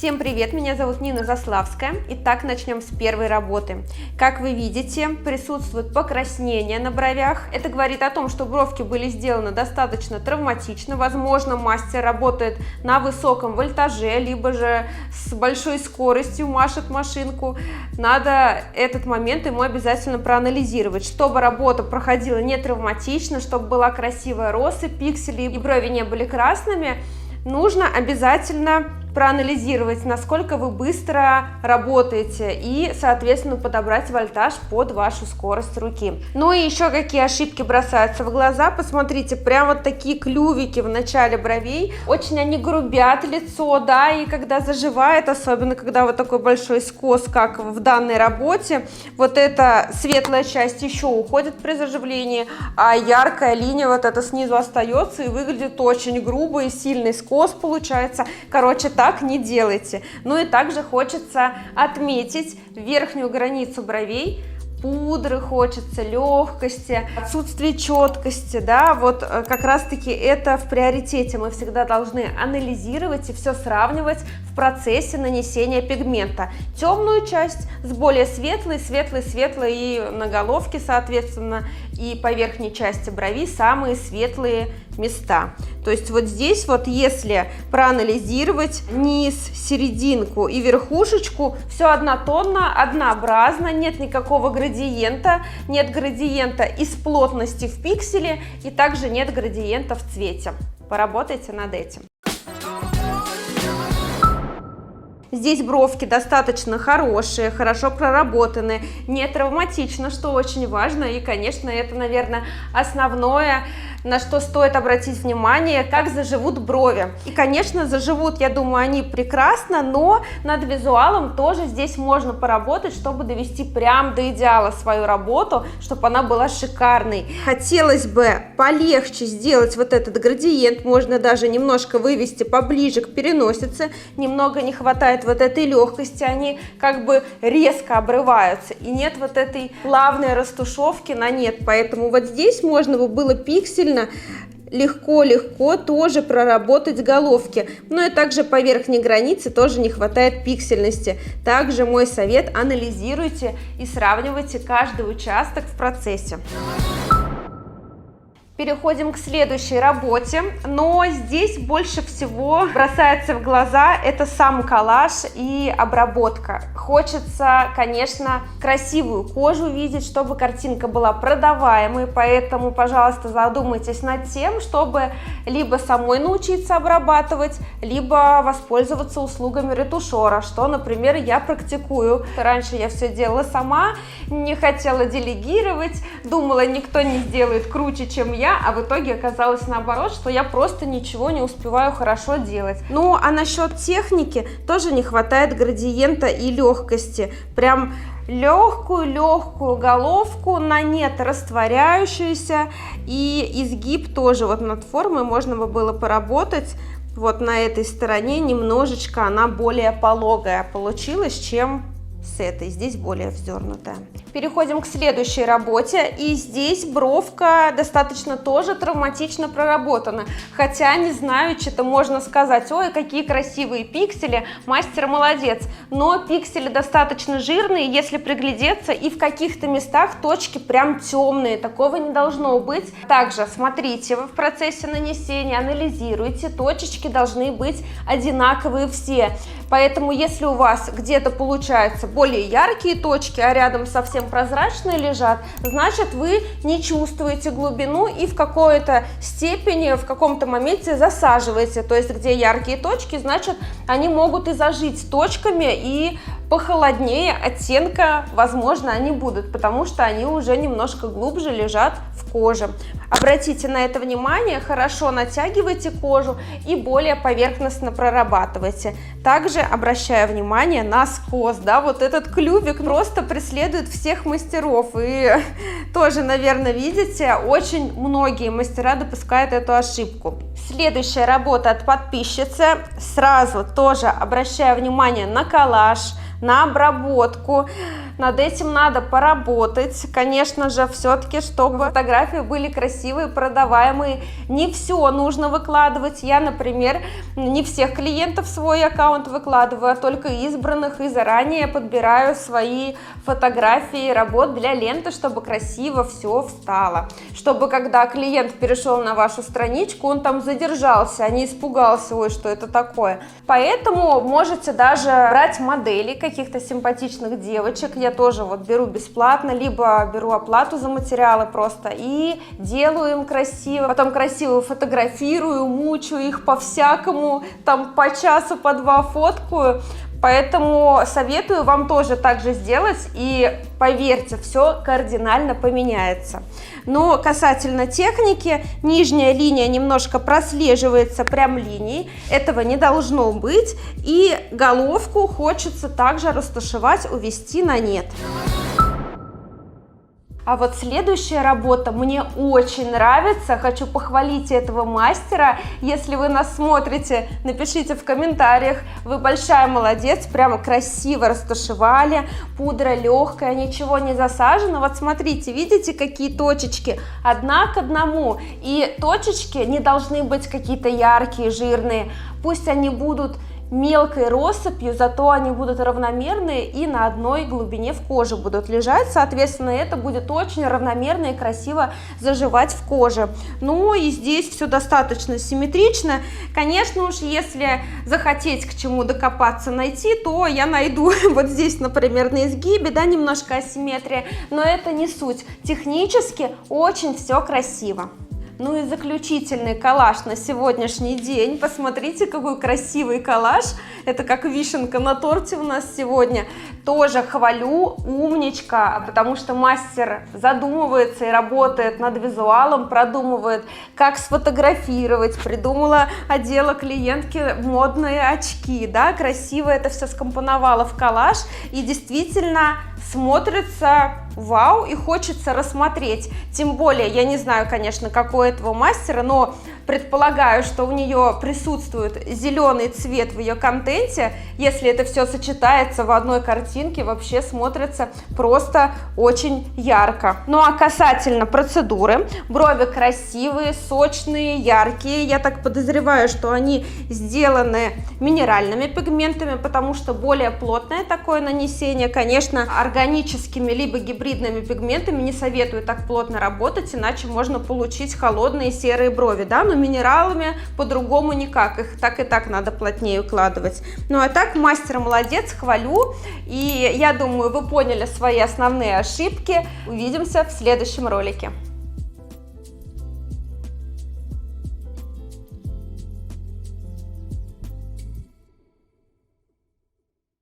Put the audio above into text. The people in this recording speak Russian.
Всем привет, меня зовут Нина Заславская. Итак, начнем с первой работы. Как вы видите, присутствует покраснение на бровях. Это говорит о том, что бровки были сделаны достаточно травматично. Возможно, мастер работает на высоком вольтаже, либо же с большой скоростью машет машинку. Надо этот момент ему обязательно проанализировать, чтобы работа проходила не травматично, чтобы была красивая россыпь пикселей и брови не были красными. Нужно обязательно проанализировать, насколько вы быстро работаете, и, соответственно, подобрать вольтаж под вашу скорость руки. Ну и еще какие ошибки бросаются в глаза. Посмотрите, прям вот такие клювики в начале бровей. Очень они грубят лицо, да, и когда заживает, особенно когда вот такой большой скос, как в данной работе, вот эта светлая часть еще уходит при заживлении, а яркая линия вот эта снизу остается и выглядит очень грубо, и сильный скос получается. Короче, так не делайте. Ну и также хочется отметить верхнюю границу бровей. Пудры хочется, легкости, отсутствие четкости, да, вот как раз-таки это в приоритете. Мы всегда должны анализировать и все сравнивать в процессе нанесения пигмента. Темную часть с более светлой, светлой и на головке, соответственно, и по верхней части брови самые светлые места. То есть вот здесь вот, если проанализировать низ, серединку и верхушечку, все однотонно, однообразно, нет никакого градиента, нет градиента из плотности в пикселе и также нет градиента в цвете. Поработайте над этим. Здесь бровки достаточно хорошие, хорошо проработаны, не травматично, что очень важно. И, конечно, это, наверное, основное, на что стоит обратить внимание, как заживут брови. И, конечно, заживут, я думаю, они прекрасно, но над визуалом тоже здесь можно поработать, чтобы довести прям до идеала свою работу, чтобы она была шикарной. Хотелось бы полегче сделать вот этот градиент, можно даже немножко вывести поближе к переносице, немного не хватает вот этой легкости, они как бы резко обрываются, и нет вот этой плавной растушевки на нет, поэтому вот здесь можно было пиксельно легко тоже проработать головки. Ну и также по верхней границе тоже не хватает пиксельности. Также мой совет: анализируйте и сравнивайте каждый участок в процессе. Переходим к следующей работе, но здесь больше всего бросается в глаза это сам коллаж и обработка. Хочется, конечно, красивую кожу видеть, чтобы картинка была продаваемой, поэтому, пожалуйста, задумайтесь над тем, чтобы либо самой научиться обрабатывать, либо воспользоваться услугами ретушера, что, например, я практикую. Раньше я все делала сама, не хотела делегировать, думала, никто не сделает круче, чем я, а в итоге оказалось наоборот, что я просто ничего не успеваю хорошо делать. Ну, а насчет техники тоже не хватает градиента и легкости. Прям легкую головку на нет растворяющуюся, и изгиб тоже вот над формой можно бы было поработать. Вот на этой стороне немножечко она более пологая получилась, чем с этой, здесь более вздернутая. Переходим к следующей работе, и здесь бровка достаточно тоже травматично проработана, хотя не знаю, что-то можно сказать: ой, какие красивые пиксели, мастер молодец, но пиксели достаточно жирные, если приглядеться, и в каких-то местах точки прям темные, такого не должно быть. Также смотрите в процессе нанесения, анализируйте, точечки должны быть одинаковые все, поэтому если у вас где-то получается более яркие точки, а рядом совсем прозрачные лежат, значит, вы не чувствуете глубину и в какой-то степени, в каком-то моменте засаживаете. То есть, где яркие точки, значит, они могут и зажить точками, и похолоднее оттенка, возможно, они будут, потому что они уже немножко глубже лежат в коже. Обратите на это внимание, хорошо натягивайте кожу и более поверхностно прорабатывайте. Также обращаю внимание на скос, да, вот этот клювик просто преследует всех мастеров, и тоже, наверное, видите, очень многие мастера допускают эту ошибку. Следующая работа от подписчицы, сразу тоже обращаю внимание на коллаж, на обработку. Над этим надо поработать, конечно же, все-таки, чтобы фотографии были красивые, продаваемые. Не все нужно выкладывать. Я, например, не всех клиентов в свой аккаунт выкладываю, а только избранных, и заранее подбираю свои фотографии работ для ленты, чтобы красиво все встало. Чтобы когда клиент перешел на вашу страничку, он там задержался, а не испугался, ой, что это такое. Поэтому можете даже брать модели каких-то симпатичных девочек. Я тоже вот беру бесплатно, либо беру оплату за материалы просто и делаю им красиво, потом красиво фотографирую, мучаю их по-всякому, там по часу, по два фоткаю. Поэтому советую вам тоже так же сделать, и поверьте, все кардинально поменяется. Но касательно техники, нижняя линия немножко прослеживается прям линией, этого не должно быть, и головку хочется также растушевать, увести на нет. А вот следующая работа мне очень нравится, хочу похвалить этого мастера. Если вы нас смотрите, напишите в комментариях, вы большая молодец, прямо красиво растушевали, пудра легкая, ничего не засажено. Вот смотрите, видите, какие точечки? Одна к одному, и точечки не должны быть какие-то яркие, жирные, пусть они будут мелкой россыпью, зато они будут равномерные и на одной глубине в коже будут лежать, соответственно, это будет очень равномерно и красиво заживать в коже. Ну и здесь все достаточно симметрично. Конечно уж, если захотеть к чему докопаться, найти, то я найду вот здесь, например, на изгибе, да, немножко асимметрия, но это не суть. Технически очень все красиво. Ну и заключительный коллаж на сегодняшний день. Посмотрите, какой красивый коллаж. Это как вишенка на торте у нас сегодня. Тоже хвалю, умничка, потому что мастер задумывается и работает над визуалом, продумывает, как сфотографировать. Придумала, одела клиентке модные очки, да, красиво это все скомпоновала в коллаж. И действительно смотрится вау, и хочется рассмотреть. Тем более, я не знаю, конечно, какой этого мастера, но предполагаю, что у нее присутствует зеленый цвет в ее контенте. Если это все сочетается в одной картинке, вообще смотрится просто очень ярко. Ну а касательно процедуры, брови красивые, сочные, яркие. Я так подозреваю, что они сделаны минеральными пигментами, потому что более плотное такое нанесение, конечно, органическими либо гибридными пигментами не советую так плотно работать, иначе можно получить холодные серые брови, да, но минералами по-другому никак, их так и так надо плотнее укладывать. Ну а так, мастер молодец, хвалю, и я думаю, вы поняли свои основные ошибки. Увидимся в следующем ролике.